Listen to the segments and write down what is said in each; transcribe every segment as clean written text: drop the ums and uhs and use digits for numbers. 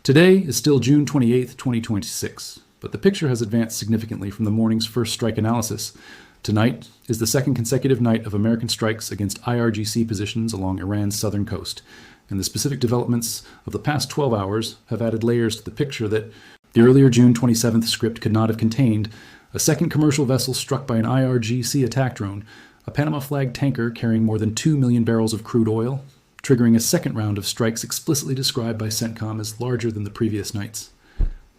Today is still June 28, 2026, but the picture has advanced significantly from the morning's first strike analysis. Tonight is the second consecutive night of American strikes against IRGC positions along Iran's southern coast, and the specific developments of the past 12 hours have added layers to the picture that the earlier June 27th script could not have contained: a second commercial vessel struck by an IRGC attack drone, a Panama-flagged tanker carrying more than 2 million barrels of crude oil, triggering a second round of strikes explicitly described by CENTCOM as larger than the previous nights.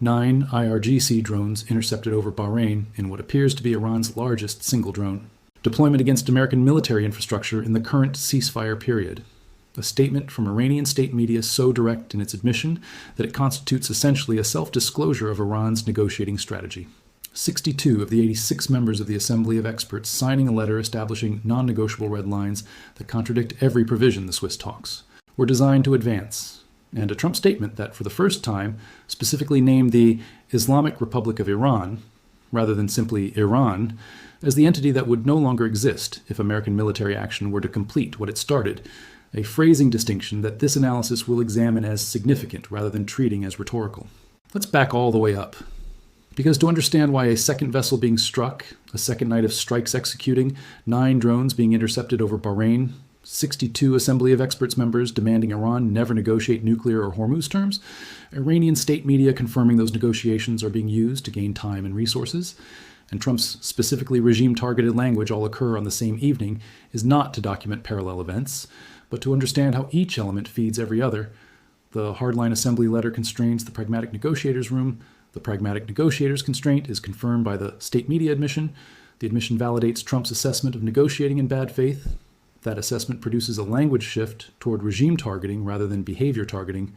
9 IRGC drones intercepted over Bahrain in what appears to be Iran's largest single drone. Deployment against American military infrastructure in the current ceasefire period. A statement from Iranian state media so direct in its admission that it constitutes essentially a self-disclosure of Iran's negotiating strategy. 62 of the 86 members of the Assembly of Experts signing a letter establishing non-negotiable red lines that contradict every provision the Swiss talks were designed to advance, and a Trump statement that, for the first time, specifically named the Islamic Republic of Iran, rather than simply Iran, as the entity that would no longer exist if American military action were to complete what it started, a phrasing distinction that this analysis will examine as significant rather than treating as rhetorical. Let's back all the way up. Because to understand why a second vessel being struck, a second night of strikes executing, 9 drones being intercepted over Bahrain, 62 Assembly of Experts members demanding Iran never negotiate nuclear or Hormuz terms, Iranian state media confirming those negotiations are being used to gain time and resources, and Trump's specifically regime-targeted language all occur on the same evening, is not to document parallel events, but to understand how each element feeds every other. The hardline assembly letter constrains the pragmatic negotiators' room. The pragmatic negotiators' constraint is confirmed by the state media admission. The admission validates Trump's assessment of negotiating in bad faith. That assessment produces a language shift toward regime targeting rather than behavior targeting.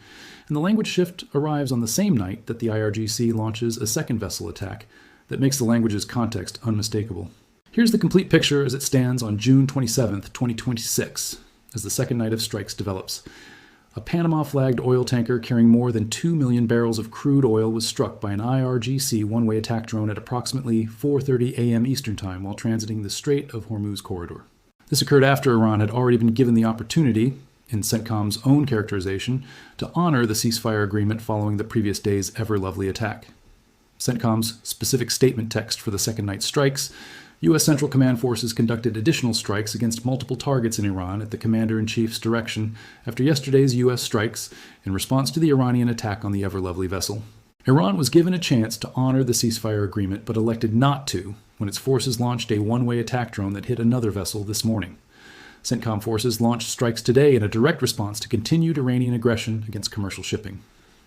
And the language shift arrives on the same night that the IRGC launches a second vessel attack that makes the language's context unmistakable. Here's the complete picture as it stands on June 27, 2026, as the second night of strikes develops. A Panama-flagged oil tanker carrying more than 2 million barrels of crude oil was struck by an IRGC one-way attack drone at approximately 4:30 a.m. Eastern Time while transiting the Strait of Hormuz corridor. This occurred after Iran had already been given the opportunity, in CENTCOM's own characterization, to honor the ceasefire agreement following the previous day's ever-lovely attack. CENTCOM's specific statement text for the second night strikes: U.S. Central Command forces conducted additional strikes against multiple targets in Iran at the Commander-in-Chief's direction after yesterday's U.S. strikes in response to the Iranian attack on the ever-lovely vessel. Iran was given a chance to honor the ceasefire agreement, but elected not to when its forces launched a one-way attack drone that hit another vessel this morning. CENTCOM forces launched strikes today in a direct response to continued Iranian aggression against commercial shipping.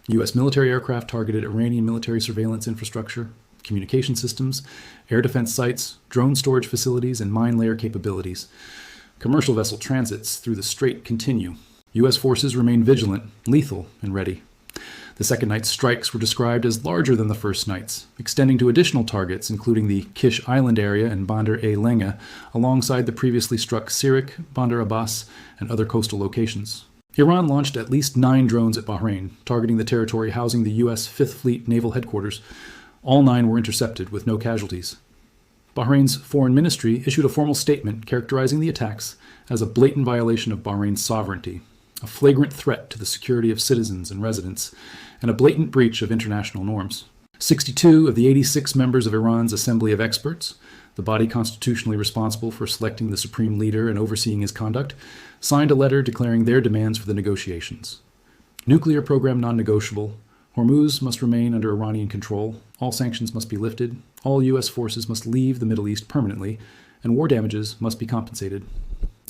U.S. military aircraft targeted Iranian military surveillance infrastructure, communication systems, air defense sites, drone storage facilities, and mine layer capabilities. Commercial vessel transits through the strait continue. U.S. forces remain vigilant, lethal, and ready. The second night's strikes were described as larger than the first night's, extending to additional targets, including the Kish Island area and Bandar e Lenga, alongside the previously struck Sirik, Bandar Abbas, and other coastal locations. Iran launched at least 9 drones at Bahrain, targeting the territory housing the U.S. Fifth Fleet Naval Headquarters. All 9 were intercepted with no casualties. Bahrain's foreign ministry issued a formal statement characterizing the attacks as a blatant violation of Bahrain's sovereignty, a flagrant threat to the security of citizens and residents, and a blatant breach of international norms. 62 of the 86 members of Iran's Assembly of Experts, the body constitutionally responsible for selecting the supreme leader and overseeing his conduct, signed a letter declaring their demands for the negotiations. Nuclear program non-negotiable. Hormuz must remain under Iranian control, all sanctions must be lifted, all U.S. forces must leave the Middle East permanently, and war damages must be compensated.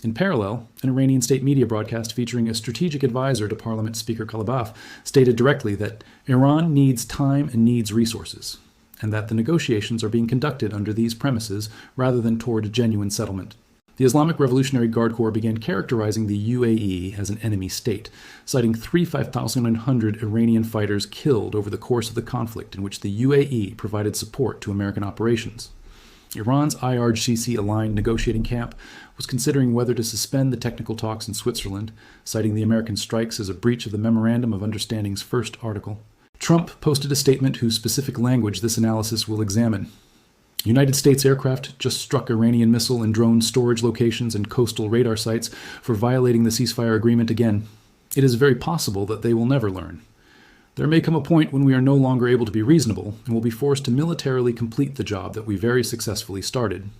In parallel, an Iranian state media broadcast featuring a strategic advisor to Parliament Speaker Kalibaf stated directly that Iran needs time and needs resources, and that the negotiations are being conducted under these premises rather than toward a genuine settlement. The Islamic Revolutionary Guard Corps began characterizing the UAE as an enemy state, citing 5,900 Iranian fighters killed over the course of the conflict in which the UAE provided support to American operations. Iran's IRGC-aligned negotiating camp was considering whether to suspend the technical talks in Switzerland, citing the American strikes as a breach of the Memorandum of Understanding's first article. Trump posted a statement whose specific language this analysis will examine. United States aircraft just struck Iranian missile and drone storage locations and coastal radar sites for violating the ceasefire agreement again. It is very possible that they will never learn. There may come a point when we are no longer able to be reasonable and will be forced to militarily complete the job that we very successfully started.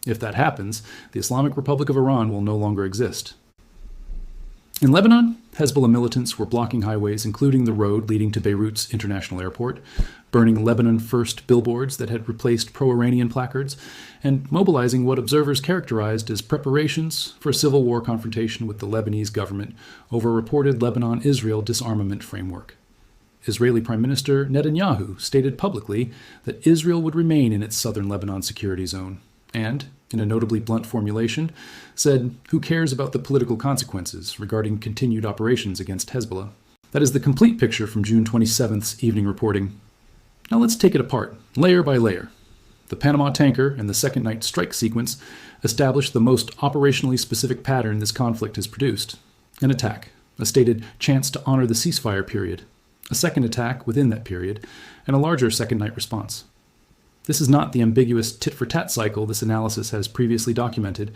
If that happens, the Islamic Republic of Iran will no longer exist. In Lebanon, Hezbollah militants were blocking highways, including the road leading to Beirut's international airport, burning Lebanon First billboards that had replaced pro-Iranian placards, and mobilizing what observers characterized as preparations for a civil war confrontation with the Lebanese government over a reported Lebanon-Israel disarmament framework. Israeli Prime Minister Netanyahu stated publicly that Israel would remain in its southern Lebanon security zone, and, in a notably blunt formulation, said, "Who cares about the political consequences regarding continued operations against Hezbollah?" That is the complete picture from June 27th's evening reporting. Now let's take it apart, layer by layer. The Panama tanker and the second night strike sequence established the most operationally specific pattern this conflict has produced. An attack, a stated chance to honor the ceasefire period, a second attack within that period, and a larger second night response. This is not the ambiguous tit-for-tat cycle this analysis has previously documented,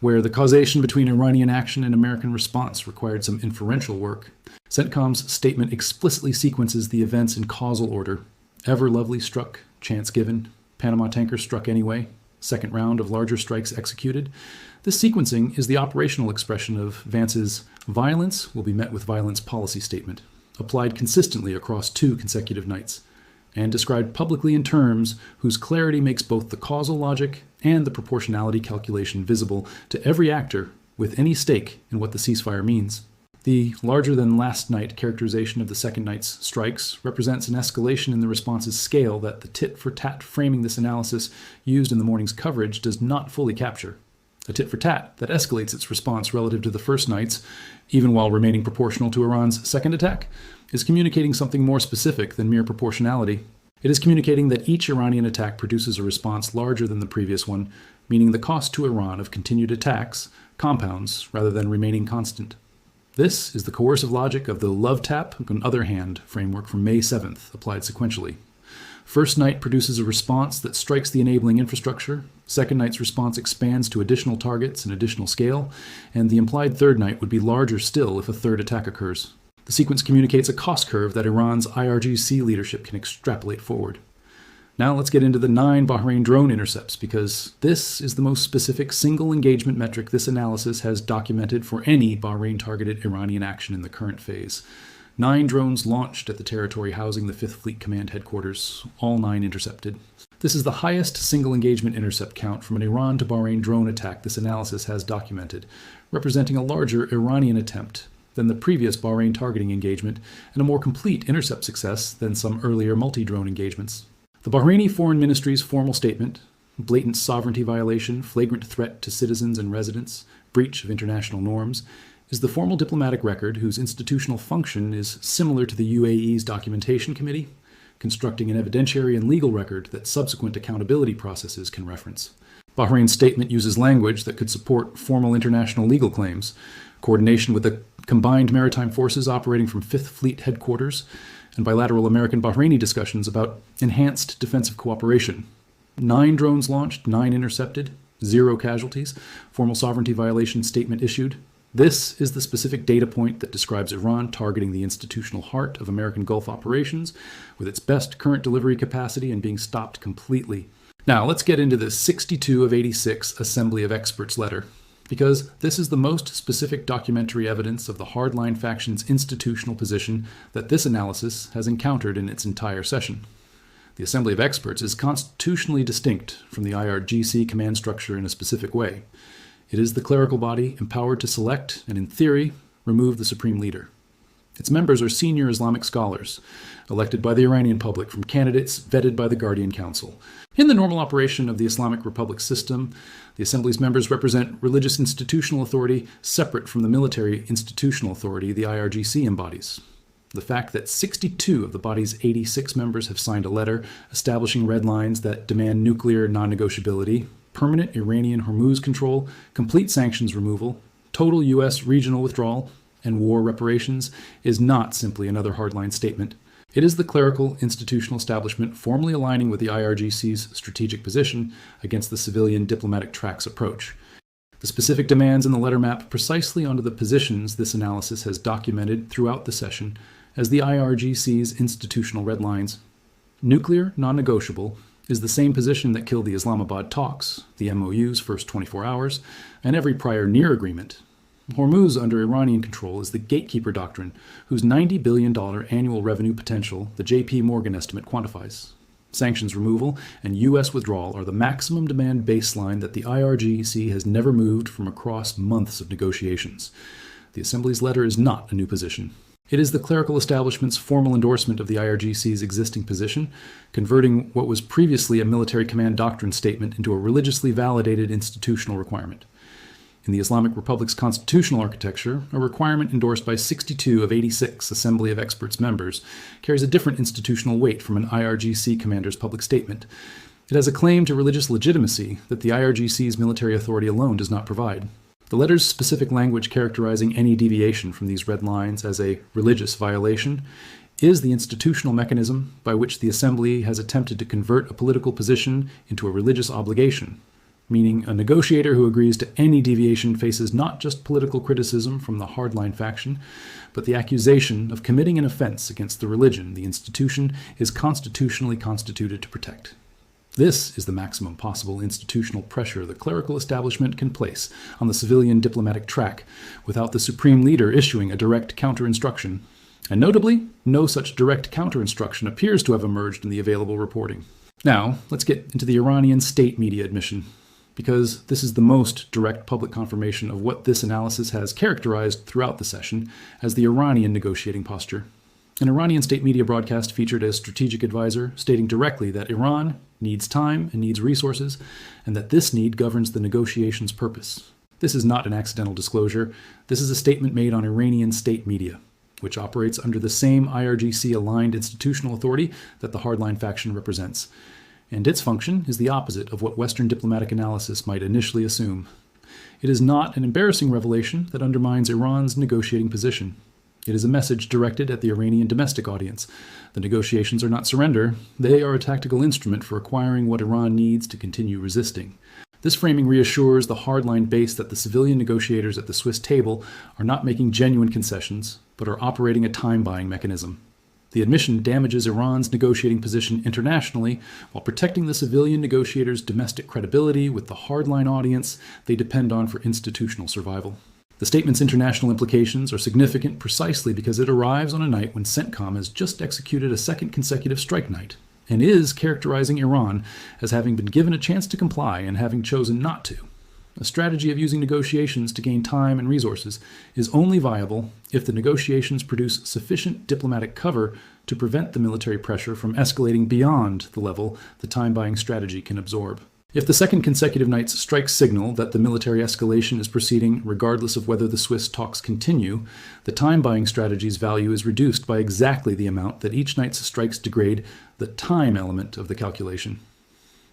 where the causation between Iranian action and American response required some inferential work. CENTCOM's statement explicitly sequences the events in causal order. Ever Lovely struck, chance given. Panama tanker struck anyway. Second round of larger strikes executed. This sequencing is the operational expression of Vance's "violence will be met with violence" policy statement, applied consistently across 2 consecutive nights, and described publicly in terms whose clarity makes both the causal logic and the proportionality calculation visible to every actor with any stake in what the ceasefire means. The larger-than-last-night characterization of the second night's strikes represents an escalation in the response's scale that the tit-for-tat framing this analysis used in the morning's coverage does not fully capture. A tit-for-tat that escalates its response relative to the first night's, even while remaining proportional to Iran's second attack, is communicating something more specific than mere proportionality. It is communicating that each Iranian attack produces a response larger than the previous one, meaning the cost to Iran of continued attacks compounds rather than remaining constant. This is the coercive logic of the love tap, on the other hand, framework from May 7th, applied sequentially. First night produces a response that strikes the enabling infrastructure, second night's response expands to additional targets and additional scale, and the implied third night would be larger still if a third attack occurs. The sequence communicates a cost curve that Iran's IRGC leadership can extrapolate forward. Now let's get into the 9 Bahrain drone intercepts, because this is the most specific single engagement metric this analysis has documented for any Bahrain-targeted Iranian action in the current phase. 9 drones launched at the territory housing the 5th Fleet Command headquarters, all 9 intercepted. This is the highest single engagement intercept count from an Iran to Bahrain drone attack this analysis has documented, representing a larger Iranian attempt than the previous Bahrain targeting engagement and a more complete intercept success than some earlier multi-drone engagements. The Bahraini Foreign Ministry's formal statement, blatant sovereignty violation, flagrant threat to citizens and residents, breach of international norms, is the formal diplomatic record whose institutional function is similar to the UAE's documentation committee, constructing an evidentiary and legal record that subsequent accountability processes can reference. Bahrain's statement uses language that could support formal international legal claims, coordination with the combined maritime forces operating from 5th Fleet headquarters, and bilateral American-Bahraini discussions about enhanced defensive cooperation. 9 drones launched, 9 intercepted, 0 casualties, formal sovereignty violation statement issued. This is the specific data point that describes Iran targeting the institutional heart of American Gulf operations with its best current delivery capacity and being stopped completely. Now let's get into the 62 of 86 Assembly of Experts letter, because this is the most specific documentary evidence of the hardline faction's institutional position that this analysis has encountered in its entire session. The Assembly of Experts is constitutionally distinct from the IRGC command structure in a specific way. It is the clerical body empowered to select and, in theory, remove the supreme leader. Its members are senior Islamic scholars, elected by the Iranian public from candidates vetted by the Guardian Council. In the normal operation of the Islamic Republic system, the Assembly's members represent religious institutional authority separate from the military institutional authority the IRGC embodies. The fact that 62 of the body's 86 members have signed a letter establishing red lines that demand nuclear non-negotiability, permanent Iranian Hormuz control, complete sanctions removal, total U.S. regional withdrawal, and war reparations is not simply another hardline statement. It is the clerical institutional establishment formally aligning with the IRGC's strategic position against the civilian diplomatic tracks approach. The specific demands in the letter map precisely onto the positions this analysis has documented throughout the session as the IRGC's institutional red lines. Nuclear, non-negotiable, is the same position that killed the Islamabad talks, the MOU's first 24 hours, and every prior near agreement. Hormuz under Iranian control is the gatekeeper doctrine, whose $90 billion annual revenue potential the J.P. Morgan estimate quantifies. Sanctions removal and U.S. withdrawal are the maximum demand baseline that the IRGC has never moved from across months of negotiations. The Assembly's letter is not a new position. It is the clerical establishment's formal endorsement of the IRGC's existing position, converting what was previously a military command doctrine statement into a religiously validated institutional requirement. In the Islamic Republic's constitutional architecture, a requirement endorsed by 62 of 86 Assembly of Experts members carries a different institutional weight from an IRGC commander's public statement. It has a claim to religious legitimacy that the IRGC's military authority alone does not provide. The letter's specific language characterizing any deviation from these red lines as a religious violation is the institutional mechanism by which the Assembly has attempted to convert a political position into a religious obligation, meaning a negotiator who agrees to any deviation faces not just political criticism from the hardline faction, but the accusation of committing an offense against the religion the institution is constitutionally constituted to protect. This is the maximum possible institutional pressure the clerical establishment can place on the civilian diplomatic track without the supreme leader issuing a direct counter-instruction. And notably, no such direct counter-instruction appears to have emerged in the available reporting. Now, let's get into the Iranian state media admission, because this is the most direct public confirmation of what this analysis has characterized throughout the session as the Iranian negotiating posture. An Iranian state media broadcast featured a strategic advisor stating directly that Iran needs time and needs resources, and that this need governs the negotiation's purpose. This is not an accidental disclosure. This is a statement made on Iranian state media, which operates under the same IRGC-aligned institutional authority that the hardline faction represents. And its function is the opposite of what Western diplomatic analysis might initially assume. It is not an embarrassing revelation that undermines Iran's negotiating position. It is a message directed at the Iranian domestic audience. The negotiations are not surrender. They are a tactical instrument for acquiring what Iran needs to continue resisting. This framing reassures the hardline base that the civilian negotiators at the Swiss table are not making genuine concessions, but are operating a time-buying mechanism. The admission damages Iran's negotiating position internationally while protecting the civilian negotiators' domestic credibility with the hardline audience they depend on for institutional survival. The statement's international implications are significant precisely because it arrives on a night when CENTCOM has just executed a second consecutive strike night, and is characterizing Iran as having been given a chance to comply and having chosen not to. A strategy of using negotiations to gain time and resources is only viable if the negotiations produce sufficient diplomatic cover to prevent the military pressure from escalating beyond the level the time-buying strategy can absorb. If the second consecutive night's strikes signal that the military escalation is proceeding regardless of whether the Swiss talks continue, the time-buying strategy's value is reduced by exactly the amount that each night's strikes degrade the time element of the calculation.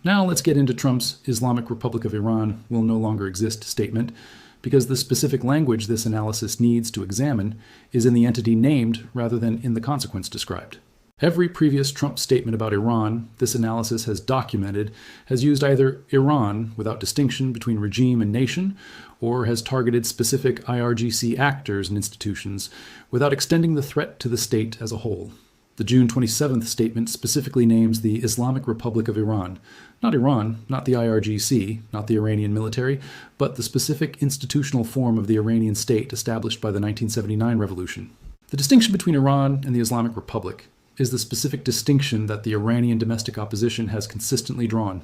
Now let's get into Trump's Islamic Republic of Iran will no longer exist statement, because the specific language this analysis needs to examine is in the entity named rather than in the consequence described. Every previous Trump statement about Iran this analysis has documented has used either Iran without distinction between regime and nation, or has targeted specific IRGC actors and institutions without extending the threat to the state as a whole. The June 27th statement specifically names the Islamic Republic of Iran, not the IRGC, not the Iranian military, but the specific institutional form of the Iranian state established by the 1979 revolution. The distinction between Iran and the Islamic Republic is the specific distinction that the Iranian domestic opposition has consistently drawn.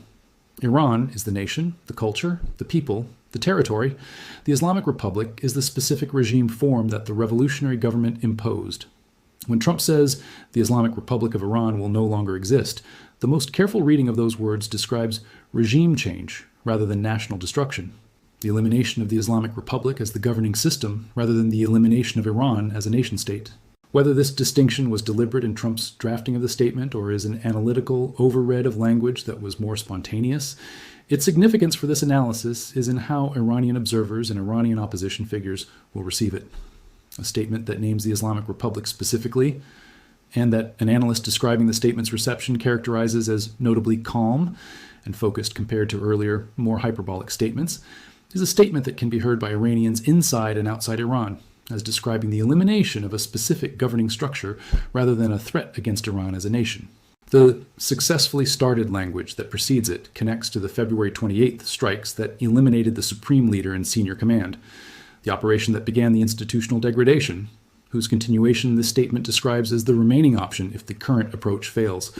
Iran is the nation, the culture, the people, the territory. The Islamic Republic is the specific regime form that the revolutionary government imposed. When Trump says the Islamic Republic of Iran will no longer exist, the most careful reading of those words describes regime change rather than national destruction. The elimination of the Islamic Republic as the governing system rather than the elimination of Iran as a nation-state. Whether this distinction was deliberate in Trump's drafting of the statement or is an analytical overread of language that was more spontaneous, its significance for this analysis is in how Iranian observers and Iranian opposition figures will receive it. A statement that names the Islamic Republic specifically, and that an analyst describing the statement's reception characterizes as notably calm and focused compared to earlier, more hyperbolic statements, is a statement that can be heard by Iranians inside and outside Iran, as describing the elimination of a specific governing structure rather than a threat against Iran as a nation. The successfully started language that precedes it connects to the February 28th strikes that eliminated the supreme leader and senior command, the operation that began the institutional degradation, whose continuation this statement describes as the remaining option if the current approach fails.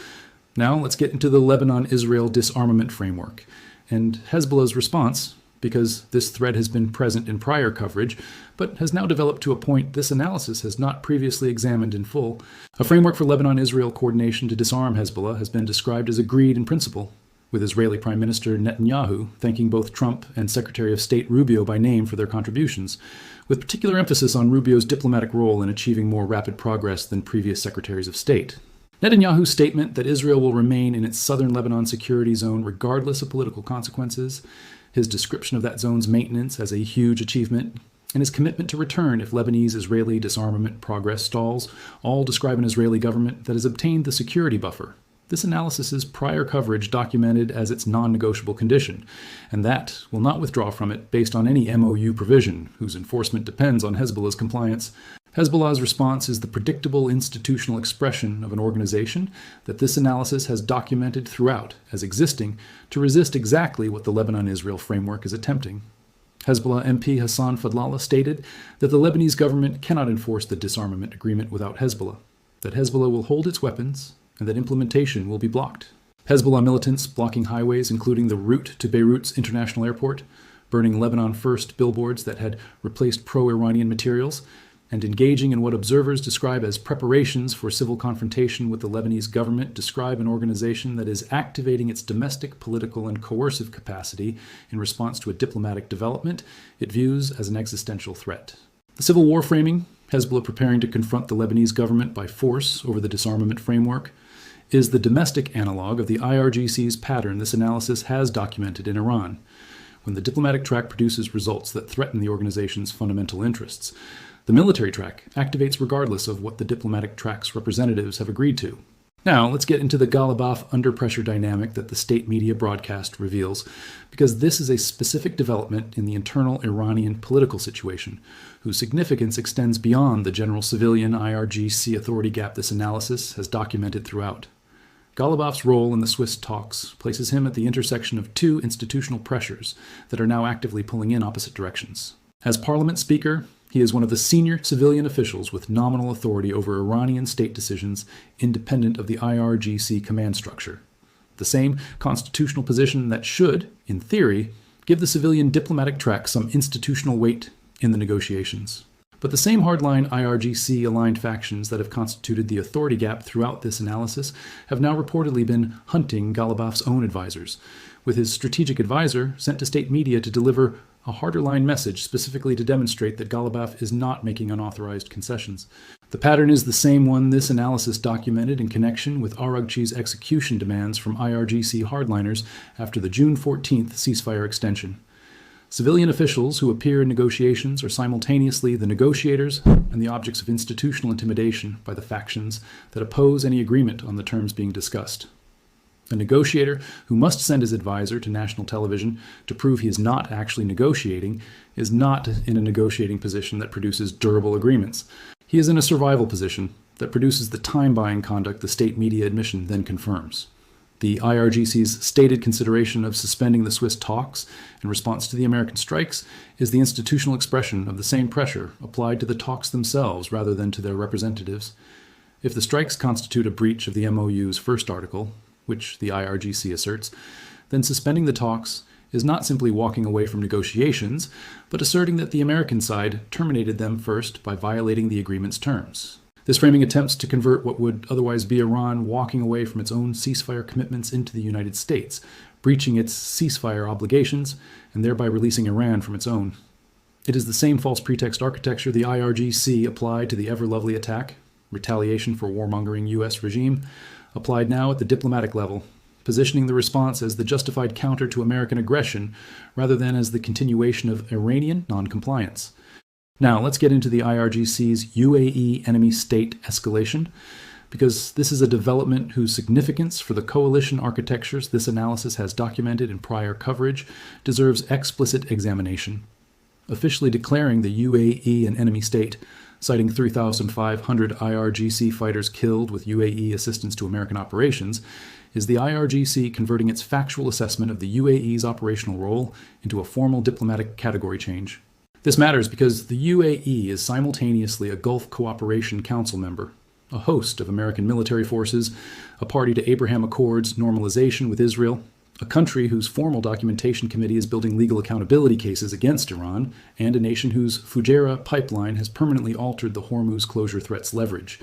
Now let's get into the Lebanon-Israel disarmament framework and Hezbollah's response, because this threat has been present in prior coverage, but has now developed to a point this analysis has not previously examined in full. A framework for Lebanon-Israel coordination to disarm Hezbollah has been described as agreed in principle, with Israeli Prime Minister Netanyahu thanking both Trump and Secretary of State Rubio by name for their contributions, with particular emphasis on Rubio's diplomatic role in achieving more rapid progress than previous Secretaries of State. Netanyahu's statement that Israel will remain in its southern Lebanon security zone regardless of political consequences, his description of that zone's maintenance as a huge achievement, and his commitment to return if Lebanese-Israeli disarmament progress stalls, all describe an Israeli government that has obtained the security buffer. This analysis's prior coverage documented as its non-negotiable condition, and that will not withdraw from it based on any MOU provision, whose enforcement depends on Hezbollah's compliance. Hezbollah's response is the predictable institutional expression of an organization that this analysis has documented throughout as existing to resist exactly what the Lebanon-Israel framework is attempting. Hezbollah MP Hassan Fadlallah stated that the Lebanese government cannot enforce the disarmament agreement without Hezbollah, that Hezbollah will hold its weapons, and that implementation will be blocked. Hezbollah militants blocking highways, including the route to Beirut's international airport, burning Lebanon First billboards that had replaced pro-Iranian materials, and engaging in what observers describe as preparations for civil confrontation with the Lebanese government describe an organization that is activating its domestic, political, and coercive capacity in response to a diplomatic development it views as an existential threat. The civil war framing, Hezbollah preparing to confront the Lebanese government by force over the disarmament framework, is the domestic analog of the IRGC's pattern this analysis has documented in Iran, when the diplomatic track produces results that threaten the organization's fundamental interests. The military track activates regardless of what the diplomatic track's representatives have agreed to. Now, let's get into the Ghalibaf under-pressure dynamic that the state media broadcast reveals, because this is a specific development in the internal Iranian political situation, whose significance extends beyond the general civilian IRGC authority gap this analysis has documented throughout. Ghalibaf's role in the Swiss talks places him at the intersection of two institutional pressures that are now actively pulling in opposite directions. As parliament speaker, he is one of the senior civilian officials with nominal authority over Iranian state decisions independent of the IRGC command structure. The same constitutional position that should, in theory, give the civilian diplomatic track some institutional weight in the negotiations. But the same hardline IRGC-aligned factions that have constituted the authority gap throughout this analysis have now reportedly been hunting Ghalibaf's own advisors, with his strategic advisor sent to state media to deliver a harder-line message specifically to demonstrate that Ghalibaf is not making unauthorized concessions. The pattern is the same one this analysis documented in connection with Araghchi's execution demands from IRGC hardliners after the June 14th ceasefire extension. Civilian officials who appear in negotiations are simultaneously the negotiators and the objects of institutional intimidation by the factions that oppose any agreement on the terms being discussed. A negotiator who must send his advisor to national television to prove he is not actually negotiating is not in a negotiating position that produces durable agreements. He is in a survival position that produces the time-buying conduct the state media admission then confirms. The IRGC's stated consideration of suspending the Swiss talks in response to the American strikes is the institutional expression of the same pressure applied to the talks themselves rather than to their representatives. If the strikes constitute a breach of the MOU's first article, which the IRGC asserts, then suspending the talks is not simply walking away from negotiations, but asserting that the American side terminated them first by violating the agreement's terms. This framing attempts to convert what would otherwise be Iran walking away from its own ceasefire commitments into the United States, breaching its ceasefire obligations, and thereby releasing Iran from its own. It is the same false pretext architecture the IRGC applied to the ever-lovely attack, retaliation for warmongering U.S. regime, applied now at the diplomatic level, positioning the response as the justified counter to American aggression rather than as the continuation of Iranian noncompliance. Now, let's get into the IRGC's UAE enemy state escalation, because this is a development whose significance for the coalition architectures this analysis has documented in prior coverage deserves explicit examination. officially declaring the UAE an enemy state, citing 3,500 IRGC fighters killed with UAE assistance to American operations, is the IRGC converting its factual assessment of the UAE's operational role into a formal diplomatic category change. This matters because the UAE is simultaneously a Gulf Cooperation Council member, a host of American military forces, a party to Abraham Accords normalization with Israel, a country whose formal documentation committee is building legal accountability cases against Iran, and a nation whose Fujairah pipeline has permanently altered the Hormuz closure threat's leverage.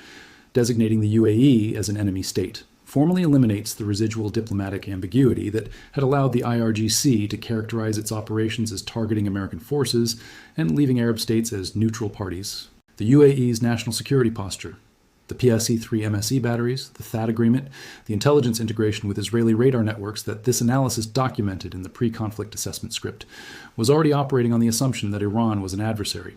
Designating the UAE as an enemy state formally eliminates the residual diplomatic ambiguity that had allowed the IRGC to characterize its operations as targeting American forces and leaving Arab states as neutral parties. The UAE's national security posture, the PSE-3 MSE batteries, the THAAD agreement, the intelligence integration with Israeli radar networks that this analysis documented in the pre-conflict assessment script, was already operating on the assumption that Iran was an adversary.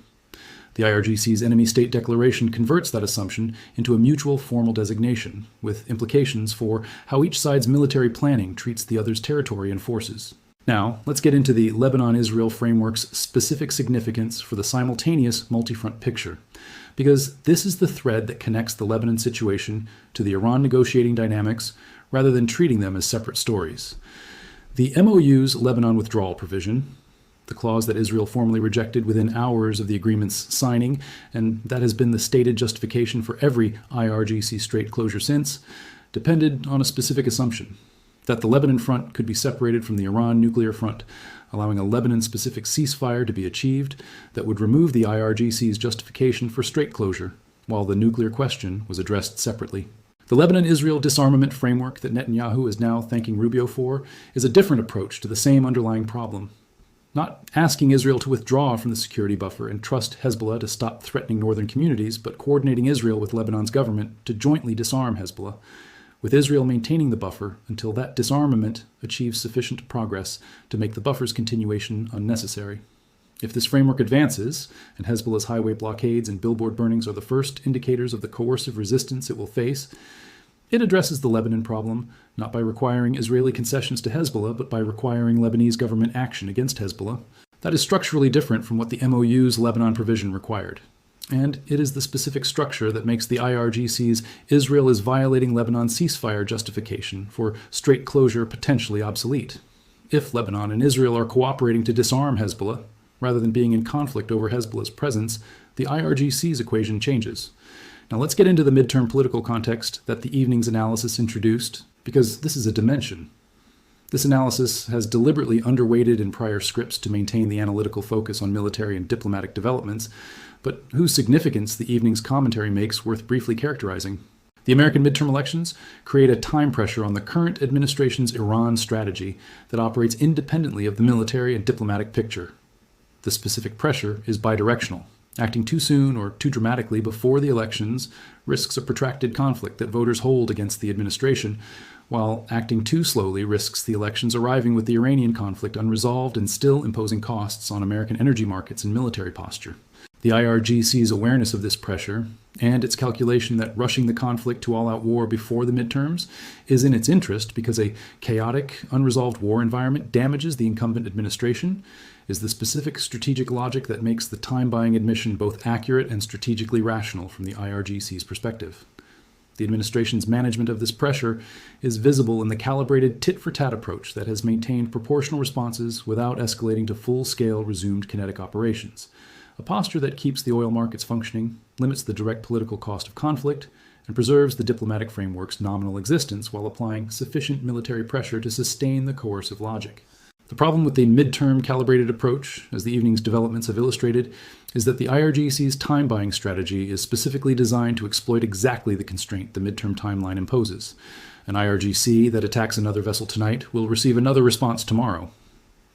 The IRGC's enemy state declaration converts that assumption into a mutual formal designation, with implications for how each side's military planning treats the other's territory and forces. Now, let's get into the Lebanon-Israel framework's specific significance for the simultaneous multi-front picture, because this is the thread that connects the Lebanon situation to the Iran negotiating dynamics rather than treating them as separate stories. The MOU's Lebanon withdrawal provision, the clause that Israel formally rejected within hours of the agreement's signing, and that has been the stated justification for every IRGC strait closure since, depended on a specific assumption, that the Lebanon front could be separated from the Iran nuclear front, allowing a Lebanon-specific ceasefire to be achieved that would remove the IRGC's justification for strait closure, while the nuclear question was addressed separately. The Lebanon-Israel disarmament framework that Netanyahu is now thanking Rubio for is a different approach to the same underlying problem. Not asking Israel to withdraw from the security buffer and trust Hezbollah to stop threatening northern communities, but coordinating Israel with Lebanon's government to jointly disarm Hezbollah, with Israel maintaining the buffer until that disarmament achieves sufficient progress to make the buffer's continuation unnecessary. If this framework advances, and Hezbollah's highway blockades and billboard burnings are the first indicators of the coercive resistance it will face, it addresses the Lebanon problem not by requiring Israeli concessions to Hezbollah, but by requiring Lebanese government action against Hezbollah. That is structurally different from what the MOU's Lebanon provision required. And it is the specific structure that makes the IRGC's Israel is violating Lebanon ceasefire justification for strait closure potentially obsolete. If Lebanon and Israel are cooperating to disarm Hezbollah, rather than being in conflict over Hezbollah's presence, the IRGC's equation changes. Now let's get into the midterm political context that the evening's analysis introduced, because this is a dimension. This analysis has deliberately underweighted in prior scripts to maintain the analytical focus on military and diplomatic developments, but whose significance the evening's commentary makes worth briefly characterizing. The American midterm elections create a time pressure on the current administration's Iran strategy that operates independently of the military and diplomatic picture. The specific pressure is bidirectional. Acting too soon or too dramatically before the elections risks a protracted conflict that voters hold against the administration, while acting too slowly risks the elections arriving with the Iranian conflict unresolved and still imposing costs on American energy markets and military posture. The IRGC's awareness of this pressure, and its calculation that rushing the conflict to all-out war before the midterms is in its interest because a chaotic, unresolved war environment damages the incumbent administration, is the specific strategic logic that makes the time-buying admission both accurate and strategically rational from the IRGC's perspective. The administration's management of this pressure is visible in the calibrated tit-for-tat approach that has maintained proportional responses without escalating to full-scale resumed kinetic operations, a posture that keeps the oil markets functioning, limits the direct political cost of conflict, and preserves the diplomatic framework's nominal existence while applying sufficient military pressure to sustain the coercive logic. The problem with the midterm calibrated approach, as the evening's developments have illustrated, is that the IRGC's time-buying strategy is specifically designed to exploit exactly the constraint the midterm timeline imposes. An IRGC that attacks another vessel tonight will receive another response tomorrow.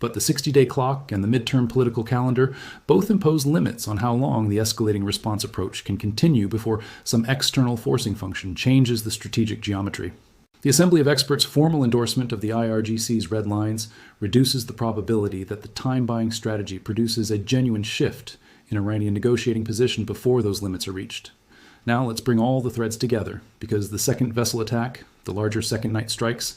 But the 60-day clock and the midterm political calendar both impose limits on how long the escalating response approach can continue before some external forcing function changes the strategic geometry. The Assembly of Experts' formal endorsement of the IRGC's red lines reduces the probability that the time-buying strategy produces a genuine shift in Iranian negotiating position before those limits are reached. Now let's bring all the threads together, because the second vessel attack, the larger second night strikes,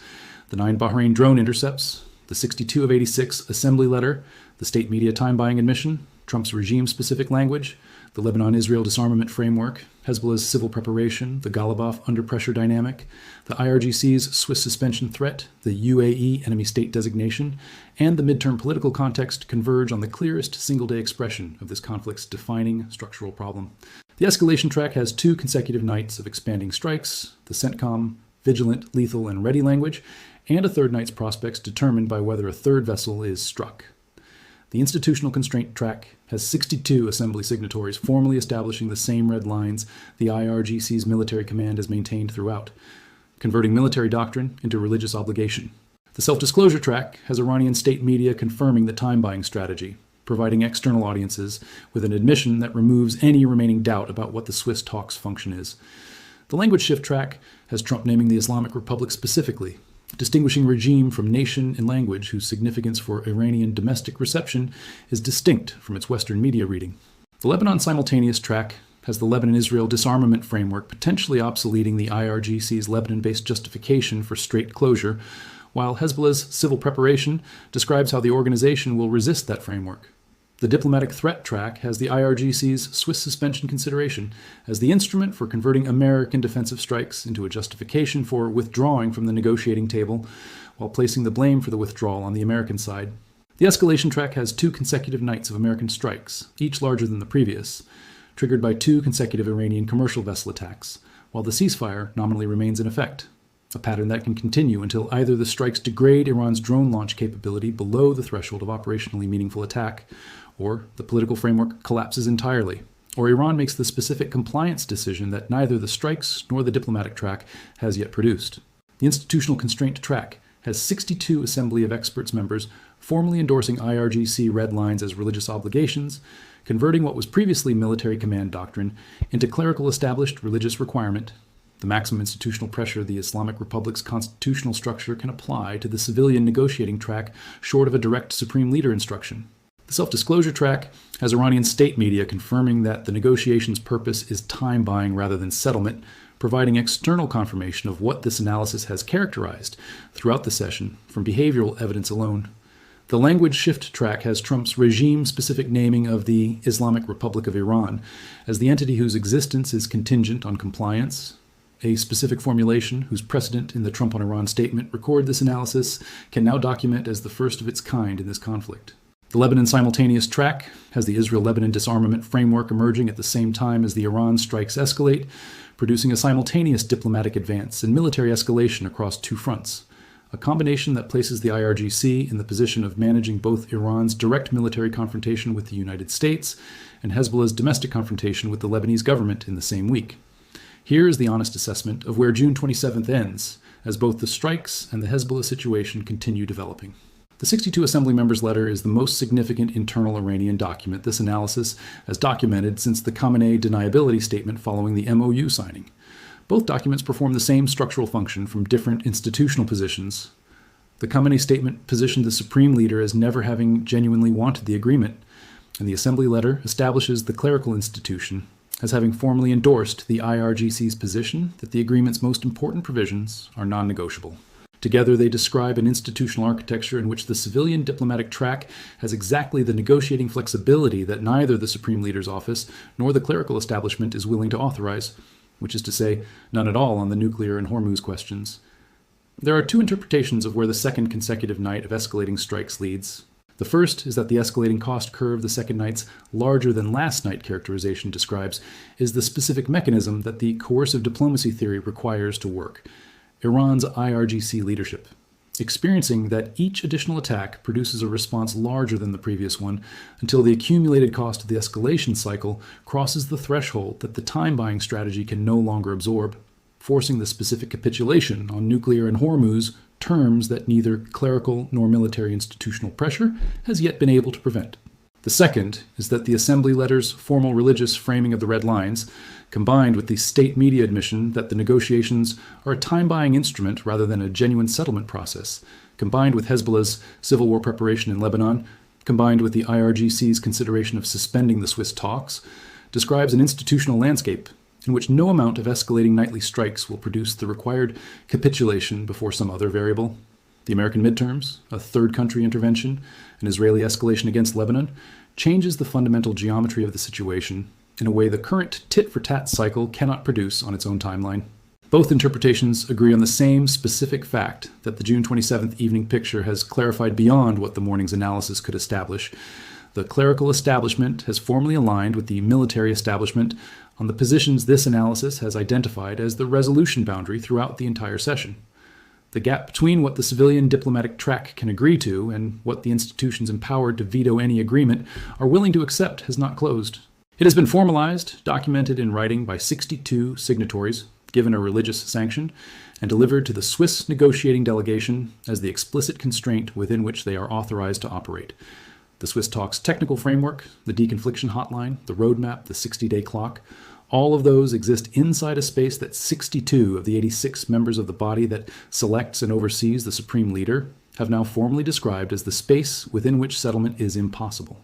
the 9 Bahrain drone intercepts, the 62 of 86 Assembly letter, the state media time-buying admission, Trump's regime-specific language, the Lebanon-Israel disarmament framework, Hezbollah's civil preparation, the Ghalibaf under-pressure dynamic, the IRGC's Swiss suspension threat, the UAE enemy state designation, and the midterm political context converge on the clearest single-day expression of this conflict's defining structural problem. The escalation track has 2 consecutive nights of expanding strikes, the CENTCOM, vigilant, lethal, and ready language, and a third night's prospects determined by whether a third vessel is struck. The institutional constraint track has 62 assembly signatories formally establishing the same red lines the IRGC's military command has maintained throughout, converting military doctrine into religious obligation. The self-disclosure track has Iranian state media confirming the time-buying strategy, providing external audiences with an admission that removes any remaining doubt about what the Swiss talks function is. The language shift track has Trump naming the Islamic Republic specifically, distinguishing regime from nation and language whose significance for Iranian domestic reception is distinct from its Western media reading. The Lebanon simultaneous track has the Lebanon-Israel disarmament framework potentially obsoleting the IRGC's Lebanon-based justification for strait closure, while Hezbollah's civil preparation describes how the organization will resist that framework. The diplomatic threat track has the IRGC's Swiss suspension consideration as the instrument for converting American defensive strikes into a justification for withdrawing from the negotiating table, while placing the blame for the withdrawal on the American side. The escalation track has 2 consecutive nights of American strikes, each larger than the previous, triggered by 2 consecutive Iranian commercial vessel attacks, while the ceasefire nominally remains in effect, a pattern that can continue until either the strikes degrade Iran's drone launch capability below the threshold of operationally meaningful attack, or the political framework collapses entirely, or Iran makes the specific compliance decision that neither the strikes nor the diplomatic track has yet produced. The institutional constraint track has 62 Assembly of Experts members formally endorsing IRGC red lines as religious obligations, converting what was previously military command doctrine into clerical established religious requirement, the maximum institutional pressure the Islamic Republic's constitutional structure can apply to the civilian negotiating track short of a direct supreme leader instruction. The self-disclosure track has Iranian state media confirming that the negotiation's purpose is time-buying rather than settlement, providing external confirmation of what this analysis has characterized throughout the session from behavioral evidence alone. The language shift track has Trump's regime-specific naming of the Islamic Republic of Iran as the entity whose existence is contingent on compliance. A specific formulation whose precedent in the Trump on Iran statement record this analysis can now document as the first of its kind in this conflict. The Lebanon simultaneous track has the Israel-Lebanon disarmament framework emerging at the same time as the Iran strikes escalate, producing a simultaneous diplomatic advance and military escalation across 2 fronts, a combination that places the IRGC in the position of managing both Iran's direct military confrontation with the United States and Hezbollah's domestic confrontation with the Lebanese government in the same week. Here is the honest assessment of where June 27th ends, as both the strikes and the Hezbollah situation continue developing. The 62 Assembly members' letter is the most significant internal Iranian document this analysis has documented since the Khamenei deniability statement following the MOU signing. Both documents perform the same structural function from different institutional positions. The Khamenei statement positioned the supreme leader as never having genuinely wanted the agreement, and the Assembly letter establishes the clerical institution as having formally endorsed the IRGC's position that the agreement's most important provisions are non-negotiable. Together, they describe an institutional architecture in which the civilian diplomatic track has exactly the negotiating flexibility that neither the Supreme Leader's office nor the clerical establishment is willing to authorize, which is to say, none at all on the nuclear and Hormuz questions. There are 2 interpretations of where the second consecutive night of escalating strikes leads. The first is that the escalating cost curve the second night's larger than last night characterization describes is the specific mechanism that the coercive diplomacy theory requires to work. Iran's IRGC leadership, experiencing that each additional attack produces a response larger than the previous one until the accumulated cost of the escalation cycle crosses the threshold that the time-buying strategy can no longer absorb, forcing the specific capitulation on nuclear and Hormuz, terms that neither clerical nor military institutional pressure has yet been able to prevent. The second is that the Assembly letter's formal religious framing of the red lines, combined with the state media admission that the negotiations are a time-buying instrument rather than a genuine settlement process, combined with Hezbollah's civil war preparation in Lebanon, combined with the IRGC's consideration of suspending the Swiss talks, describes an institutional landscape in which no amount of escalating nightly strikes will produce the required capitulation before some other variable. The American midterms, a third country intervention, an Israeli escalation against Lebanon, changes the fundamental geometry of the situation in a way the current tit-for-tat cycle cannot produce on its own timeline. Both interpretations agree on the same specific fact that the June 27th evening picture has clarified beyond what the morning's analysis could establish. The clerical establishment has formally aligned with the military establishment on the positions this analysis has identified as the resolution boundary throughout the entire session. The gap between what the civilian diplomatic track can agree to and what the institutions empowered to veto any agreement are willing to accept has not closed. It has been formalized, documented in writing by 62 signatories, given a religious sanction, and delivered to the Swiss negotiating delegation as the explicit constraint within which they are authorized to operate. The Swiss talks technical framework, the deconfliction hotline, the roadmap, the 60-day clock, all of those exist inside a space that 62 of the 86 members of the body that selects and oversees the supreme leader have now formally described as the space within which settlement is impossible.